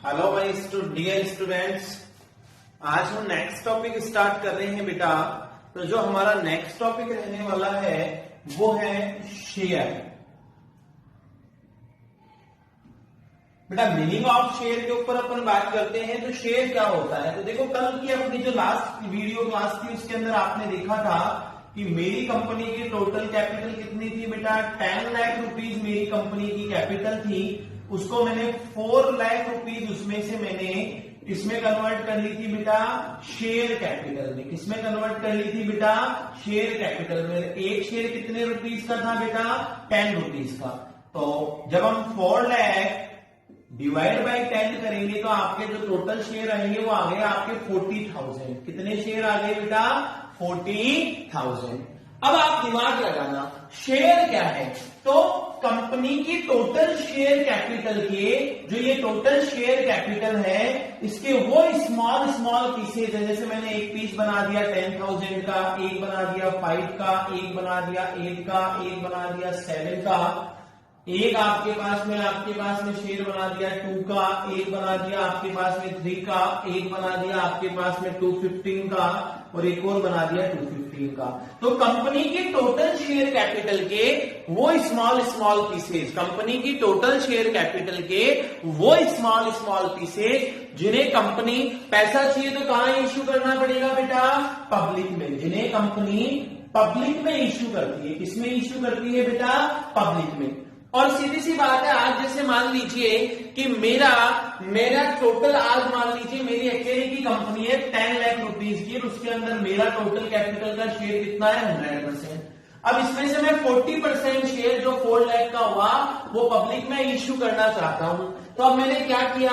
Hello my dear students, आज हम next topic start कर रहे हैं बेटा। तो जो हमारा नेक्स्ट टॉपिक रहने वाला है वो है शेयर। बेटा मीनिंग ऑफ शेयर के ऊपर अपन बात करते हैं। तो शेयर क्या होता है? तो देखो, कल की अपनी जो लास्ट वीडियो क्लास थी उसके अंदर आपने देखा था कि मेरी कंपनी की टोटल कैपिटल कितनी थी बेटा? 10 लाख रुपीज मेरी कंपनी की कैपिटल थी। उसको मैंने 4 लाख रुपीज उसमें से मैंने किसमें कन्वर्ट कर ली थी बेटा? शेयर कैपिटल में। किसमें कन्वर्ट कर ली थी बेटा? शेयर कैपिटल में। एक शेयर कितने रुपीज का था बेटा? 10 रुपीज का। तो जब हम 4 लाख डिवाइड बाई 10 करेंगे तो आपके जो टोटल शेयर आएंगे वो आ गए आपके 40,000। कितने शेयर आ गए बेटा? 40,000। अब आप दिमाग लगाना, शेयर क्या है? तो कंपनी की टोटल शेयर कैपिटल के जो ये टोटल शेयर कैपिटल है इसके वो स्मॉल स्मॉल पीसेज है। जैसे मैंने एक पीस बना दिया 10,000 का, एक बना दिया 5 का, एक बना दिया 8 का, एक बना दिया 7 का, एक आपके पास में शेयर बना दिया 2 का, एक बना दिया आपके पास में 3 का, एक बना दिया आपके पास में 215 का और एक और बना दिया 215 का। तो कंपनी की टोटल शेयर कैपिटल के वो स्मॉल स्मॉल पीसेज, कंपनी की टोटल शेयर कैपिटल के वो स्मॉल स्मॉल पीसेज जिन्हें कंपनी पैसा चाहिए तो कहां इश्यू करना पड़ेगा बेटा? पब्लिक में। जिन्हें कंपनी पब्लिक में इश्यू करती है। किसमें इश्यू करती है बेटा? पब्लिक में। और सीधी सी बात है, आज जैसे मान लीजिए कि मेरा टोटल, आज मान लीजिए मेरी अकेले की कंपनी है 10 लाख रुपीज की और उसके अंदर मेरा टोटल कैपिटल का शेयर कितना है? 100%। अब इसमें से मैं 40% शेयर जो 4 लाख का हुआ वो पब्लिक में इश्यू करना चाहता हूं। तो अब मैंने क्या किया,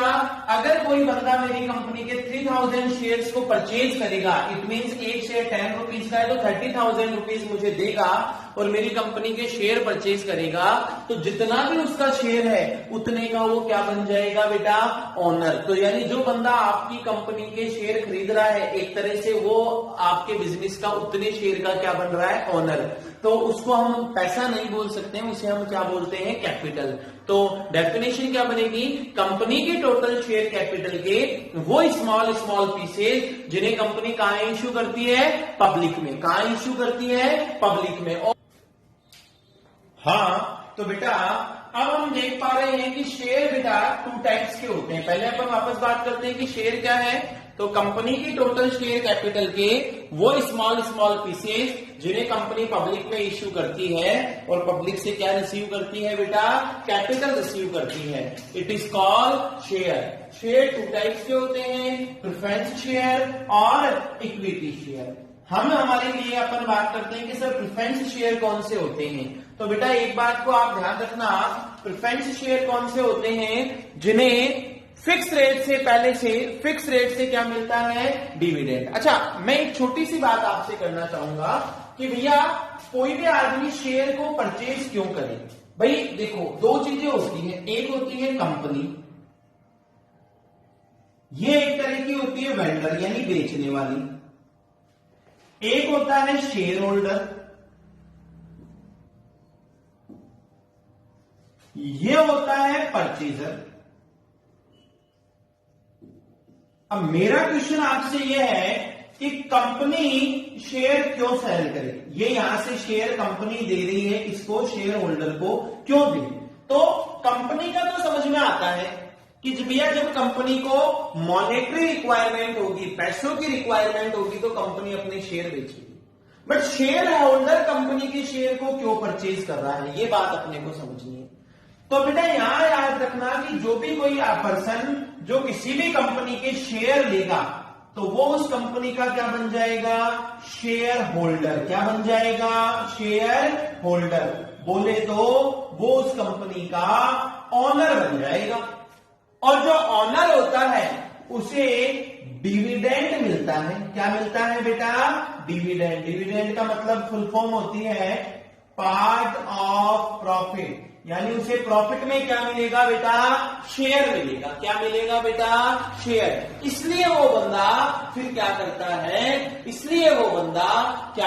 अगर कोई बंदा मेरी कंपनी के 3000 शेयर्स को परचेज करेगा, इट मींस एक शेयर 10 रुपीज का है तो 30,000 रुपीज मुझे देगा और मेरी कंपनी के शेयर परचेज करेगा, तो जितना भी उसका शेयर है उतने का वो क्या बन जाएगा बेटा? ओनर। तो यानी जो बंदा आपकी कंपनी के शेयर खरीद रहा है एक तरह से वो आपके बिजनेस का उतने शेयर का क्या बन रहा है? ओनर। तो उसको हम पैसा नहीं बोल सकते हैं, उसे हम क्या बोलते हैं? कैपिटल। तो डेफिनेशन क्या बनेगी? कंपनी के टोटल शेयर कैपिटल के वो स्मॉल स्मॉल पीसेज जिन्हें कंपनी कहां इश्यू करती है? पब्लिक में। कहां इश्यू करती है? पब्लिक में। और हाँ, तो बेटा अब हम देख पा रहे हैं कि शेयर बेटा 2 टाइप्स के होते हैं। पहले अपन वापस बात करते हैं कि शेयर क्या है। तो कंपनी की टोटल शेयर कैपिटल के वो स्मॉल स्मॉल पीसेज जिन्हें कंपनी पब्लिक में इश्यू करती है और पब्लिक से क्या रिसीव करती है बेटा? कैपिटल रिसीव करती है। It is called share. Share 2 types के होते हैं, प्रेफरेंस शेयर और इक्विटी शेयर। हम हमारे लिए अपन बात करते हैं कि सर प्रेफरेंस शेयर कौन से होते हैं। तो बेटा एक बात को आप ध्यान रखना, प्रेफरेंस शेयर कौन से होते हैं? जिन्हें फिक्स रेट से क्या मिलता है? डिविडेंड। अच्छा, मैं एक छोटी सी बात आपसे करना चाहूंगा कि भैया कोई भी आदमी शेयर को परचेज क्यों करे? भाई देखो, 2 चीजें होती हैं। एक होती है कंपनी, ये एक तरह की होती है वेंडर यानी बेचने वाली। एक होता है शेयर होल्डर, ये होता है परचेजर। अब मेरा क्वेश्चन आपसे यह है कि कंपनी शेयर क्यों सेल करे? ये यहां से शेयर कंपनी दे रही है, इसको शेयर होल्डर को क्यों दे? तो कंपनी का तो समझ में आता है कि भैया जब कंपनी को मॉनेटरी रिक्वायरमेंट होगी, पैसों की रिक्वायरमेंट होगी तो कंपनी अपने शेयर बेचेगी। बट शेयर होल्डर कंपनी के शेयर को क्यों परचेज कर रहा है, ये बात अपने को समझनी है। तो बेटा यहां याद रखना कि जो भी कोई पर्सन जो किसी भी कंपनी के शेयर लेगा तो वो उस कंपनी का क्या बन जाएगा? Share holder. क्या बन जाएगा? Share holder. बोले तो वो उस कंपनी का ऑनर बन जाएगा। और जो ऑनर होता है उसे डिविडेंड मिलता है। क्या मिलता है बेटा? डिविडेंड। डिविडेंड का मतलब फुल फॉर्म होती है पार्ट ऑफ प्रॉफिट, यानी उसे प्रॉफिट में क्या मिलेगा बेटा? शेयर मिलेगा। क्या मिलेगा बेटा? शेयर। इसलिए वो बंदा फिर क्या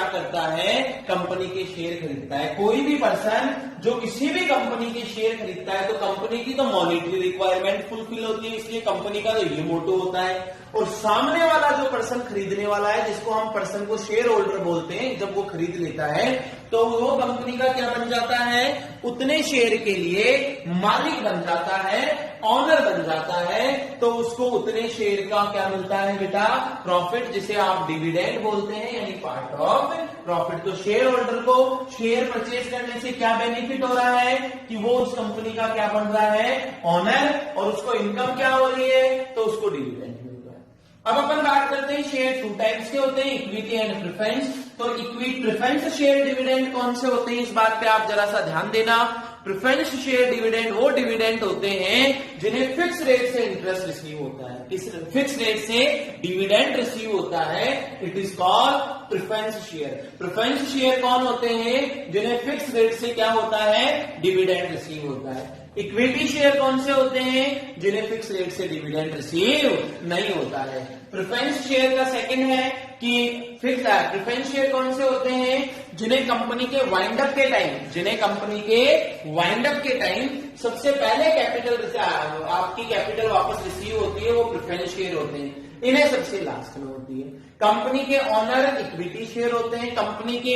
करता है? कंपनी के शेयर खरीदता है। कोई भी पर्सन जो किसी भी कंपनी के शेयर खरीदता है तो कंपनी की तो मॉनेटरी रिक्वायरमेंट फुलफिल होती है, इसलिए कंपनी का तो ये मोटो होता है। और सामने वाला जो पर्सन खरीदने वाला है, जिसको हम पर्सन को शेयर होल्डर बोलते हैं, जब वो खरीद लेता है तो वो कंपनी का क्या बन जाता है, उतने शेयर के लिए मालिक बन जाता है, ऑनर बन जाता है। तो उसको उतने शेयर का क्या मिलता है बेटा, प्रॉफिट, जिसे आप डिविडेंड बोलते हैं, यानी पार्ट ऑफ प्रॉफिट। तो शेयर होल्डर को शेयर परचेज करने से क्या बेनिफिट हो रहा है कि वो उस कंपनी का क्या बन रहा है, ऑनर, और उसको इनकम क्या हो रही है, तो उसको डिविडेंड मिल रहा है। अब अपन बात करते हैं शेयर 2 टाइप्स के होते हैं, इक्विटी एंड प्रेफरेंस। तो इक्विटी प्रेफरेंस शेयर डिविडेंड कौन से होते हैं, इस बात पे आप जरा सा ध्यान देना। प्रेफरेंस शेयर डिविडेंड वो डिविडेंड होते हैं जिन्हें फिक्स रेट से इंटरेस्ट रिसीव होता है, किस फिक्स रेट से डिविडेंड रिसीव होता है, it is called preference share. Preference share कौन होते हैं, जिन्हें फिक्स रेट से क्या होता है, डिविडेंड रिसीव होता है। इक्विटी शेयर कौन से होते हैं, जिन्हें फिक्स रेट से डिविडेंड रिसीव नहीं होता है। प्रेफरेंस शेयर का सेकंड है कि फिक्स प्रेफरेंस शेयर कौन से होते हैं, जिन्हें कंपनी के वाइंड अप के टाइम, जिन्हें कंपनी के वाइंड अप के टाइम सबसे पहले कैपिटल, आपकी कैपिटल वापस रिसीव होती है, वो प्रेफरेंस शेयर होते हैं। इन्हें सबसे लास्ट में होती है। कंपनी के ऑनर इक्विटी शेयर होते हैं। कंपनी के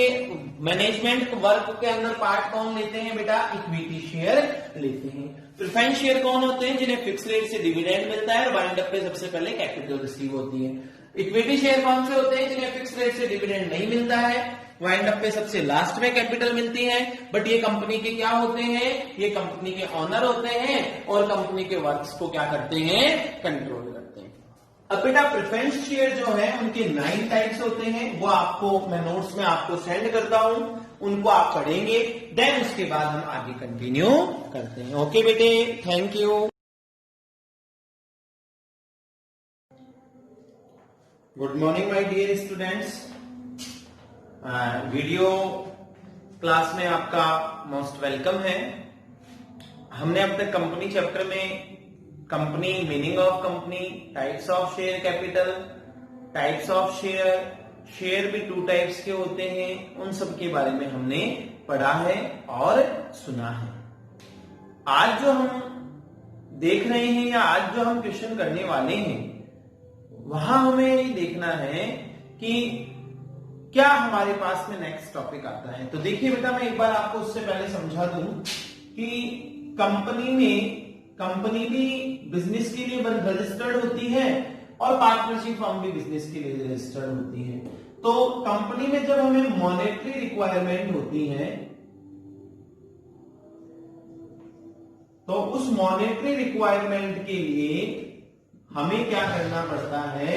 मैनेजमेंट वर्क के अंदर पार्ट कौन लेते हैं बेटा, इक्विटी शेयर लेते हैं। प्रेफरेंस शेयर कौन होते हैं, जिन्हें फिक्स रेट से डिविडेंड मिलता है और वाइंड अप पे सबसे पहले कैपिटल रिसीव होती है। इक्विटी शेयर कौन से होते हैं, जिन्हें फिक्स रेट से डिविडेंड नहीं मिलता है, वाइंड अप पे सबसे लास्ट में कैपिटल मिलती है। बट ये कंपनी के क्या होते हैं, ये कंपनी के ऑनर होते हैं और कंपनी के वर्क्स को क्या करते हैं, कंट्रोल करते हैं। अब बेटा प्रेफरेंस शेयर जो है उनके 9 टाइप्स होते हैं, वो आपको मैं नोट्स में आपको सेंड करता हूं, उनको आप पढ़ेंगे, देन उसके बाद हम आगे कंटिन्यू करते हैं। ओके बेटे, thank you. Good morning my dear students. Video class में आपका मोस्ट वेलकम है। हमने अब तक कंपनी चैप्टर में company, meaning of company, types of share capital, types of share, share भी 2 टाइप्स के होते हैं, उन सब के बारे में हमने पढ़ा है और सुना है। आज जो हम देख रहे हैं या आज जो हम क्वेश्चन करने वाले हैं, वहां हमें ये देखना है कि क्या हमारे पास में नेक्स्ट टॉपिक आता है। तो देखिए बेटा, मैं एक बार आपको उससे पहले समझा दूं कि कंपनी भी बिजनेस के लिए रजिस्टर्ड होती है और पार्टनरशिप फर्म भी बिजनेस के लिए रजिस्टर्ड होती है। तो कंपनी में जब हमें मॉनेटरी रिक्वायरमेंट होती है तो उस मॉनेटरी रिक्वायरमेंट के लिए हमें क्या करना पड़ता है,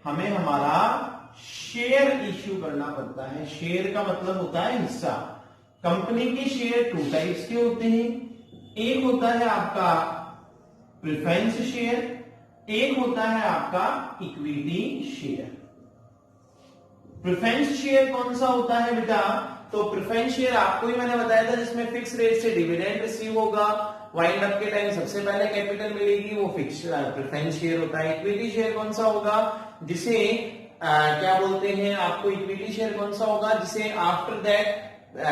हमें हमारा शेयर इश्यू करना पड़ता है। शेयर का मतलब होता है हिस्सा। कंपनी के शेयर 2 टाइप्स के होते हैं, एक होता है आपका प्रेफरेंस शेयर, एक होता है आपका इक्विटी शेयर। प्रेफरेंस शेयर कौन सा होता है बेटा, तो प्रेफरेंस शेयर आपको ही मैंने बताया था, जिसमें फिक्स रेट से डिविडेंड रिसीव होगा, वाइंड अप के टाइम सबसे पहले कैपिटल मिलेगी, वो फिक्स प्रेफरेंस शेयर होता है। इक्विटी शेयर कौन सा होगा, जिसे क्या बोलते हैं, आपको इक्विटी शेयर कौन सा होगा, जिसे आफ्टर दैट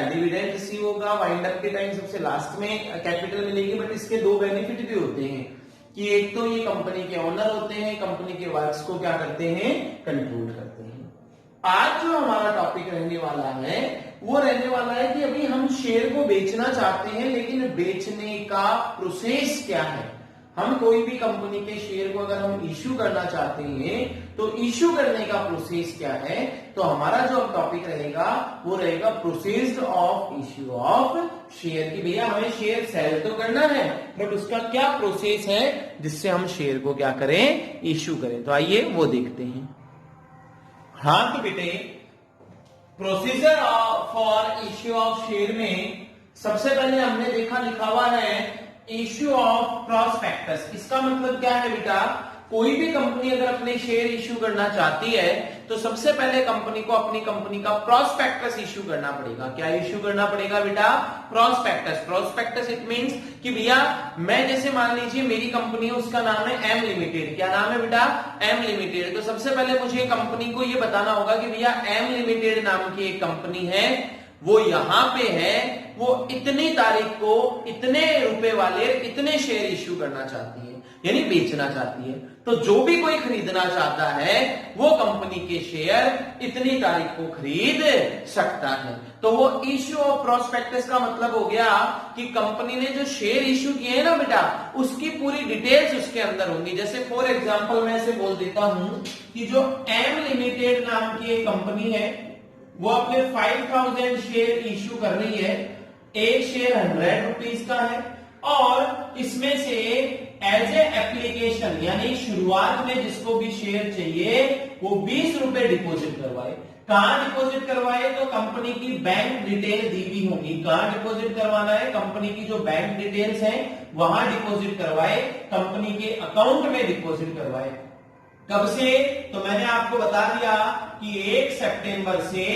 डिविडेंड रिसीव होगा, वाइंड अप के टाइम सबसे लास्ट में कैपिटल मिलेगी। बट इसके 2 बेनिफिट भी होते हैं कि एक तो ये कंपनी के ऑनर होते हैं, कंपनी के वर्क्स को क्या करते हैं, कंट्रोल करते हैं। आज जो हमारा टॉपिक रहने वाला है वो रहने वाला है कि अभी हम शेयर को बेचना चाहते हैं, लेकिन बेचने का प्रोसेस क्या है। हम कोई भी कंपनी के शेयर को अगर हम इश्यू करना चाहते हैं तो इश्यू करने का प्रोसेस क्या है। तो हमारा जो टॉपिक रहेगा वो रहेगा process of issue of share, कि भैया हमें शेयर सेल तो करना है बट उसका क्या प्रोसेस है जिससे हम शेयर को क्या करें, इश्यू करें। तो आइए वो देखते हैं। हाँ तो बेटे, procedure for issue of share में सबसे पहले हमने देखा लिखा हुआ है इश्यू ऑफ प्रॉस्पेक्टस। इसका मतलब क्या है बेटा, कोई भी कंपनी अगर अपने शेयर इश्यू करना चाहती है तो सबसे पहले कंपनी को अपनी कंपनी का प्रॉस्पेक्टस इश्यू करना पड़ेगा। क्या इश्यू करना पड़ेगा बेटा, प्रॉस्पेक्टस। प्रॉस्पेक्टस इट मींस कि भैया मैं जैसे मान लीजिए मेरी कंपनी है, उसका नाम है एम लिमिटेड। क्या नाम है बेटा, एम लिमिटेड। तो सबसे पहले मुझे कंपनी को यह बताना होगा कि भैया एम लिमिटेड नाम की एक कंपनी है, वो यहां पे है वो इतनी तारीख को इतने रुपए वाले इतने शेयर इश्यू करना चाहती है, यानी बेचना चाहती है। तो जो भी कोई खरीदना चाहता है वो कंपनी के शेयर इतनी तारीख को खरीद सकता है। तो वो इश्यू ऑफ प्रोस्पेक्टस का मतलब हो गया कि कंपनी ने जो शेयर इश्यू किए हैं ना बेटा, उसकी पूरी डिटेल्स उसके अंदर होंगी। जैसे फॉर एग्जांपल मैं इसे बोल देता हूं कि जो एम लिमिटेड नाम की एक कंपनी है, वो अपने 5000 शेयर इश्यू कर रही है। एक शेयर 100 रुपीज का है और इसमें से एज ए एप्लीकेशन यानी शुरुआत में जिसको भी शेयर चाहिए वो 20 रुपए डिपॉजिट करवाए। कहां डिपॉजिट करवाए? तो कंपनी की बैंक डिटेल दी हुई होंगी। कहां डिपॉजिट करवाना है? कंपनी की जो बैंक डिटेल्स हैं वहां डिपॉजिट करवाए, कंपनी के अकाउंट में डिपॉजिट करवाए। कब से? तो मैंने आपको बता दिया कि 1 सितंबर से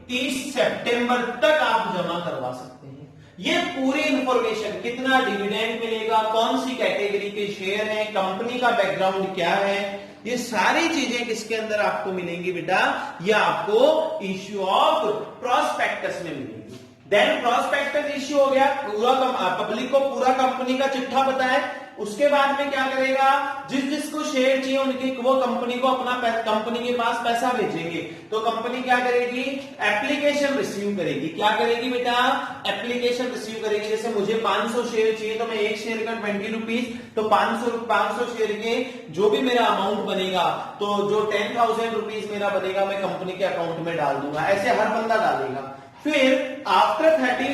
30 सितंबर तक आप जमा करवा सकते हैं। ये पूरी इंफॉर्मेशन, कितना डिविडेंड मिलेगा, कौन सी कैटेगरी के शेयर हैं, कंपनी का बैकग्राउंड क्या है, ये सारी चीजें किसके अंदर आपको मिलेंगी बेटा? ये आपको इश्यू ऑफ प्रोस्पेक्टस में मिलेगी। देन प्रोस्पेक्टस इश्यू हो गया, पूरा पब्लिक को पूरा कंपनी का चिट्ठा पता है। उसके बाद में क्या करेगा? जिस जिसको शेयर चाहिए उनकी वो कंपनी को अपना कंपनी के पास पैसा भेजेंगे। तो कंपनी क्या करेगी? एप्लीकेशन रिसीव करेगी। क्या करेगी बेटा? एप्लीकेशन रिसीव करेगी। जैसे मुझे 500 शेयर चाहिए तो मैं एक शेयर का 20 रुपीज, तो 500 शेयर के जो भी मेरा अमाउंट बनेगा, तो जो 10,000 रुपीज मेरा बनेगा मैं कंपनी के अकाउंट में डाल दूंगा। ऐसे हर बंदा डालेगा। फिर आफ्टर 30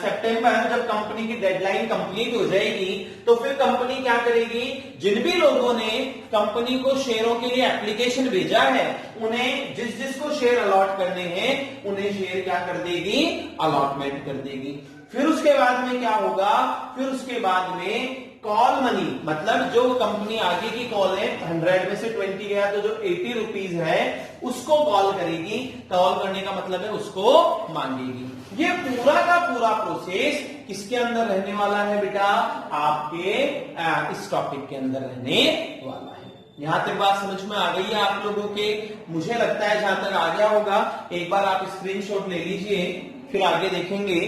सितंबर जब कंपनी की डेडलाइन कंप्लीट हो जाएगी तो फिर कंपनी क्या करेगी? जिन भी लोगों ने कंपनी को शेयरों के लिए एप्लीकेशन भेजा है उन्हें जिस जिसको शेयर अलॉट करने हैं उन्हें शेयर क्या कर देगी? अलॉटमेंट कर देगी। फिर उसके बाद में क्या होगा? फिर उसके बाद में कॉल मनी, मतलब जो कंपनी आगे की कॉल है 100 में से 20 गया तो जो 80 रुपीज है उसको कॉल करेगी। कॉल करने का मतलब है उसको मांगेगी। ये पूरा का पूरा प्रोसेस किसके अंदर रहने वाला है बेटा? आपके इस टॉपिक के अंदर रहने वाला है। यहां तक बात समझ में आ गई है आप लोगों के? मुझे लगता है जहां तक आ गया होगा। एक बार आप स्क्रीनशॉट ले लीजिए, फिर आगे देखेंगे।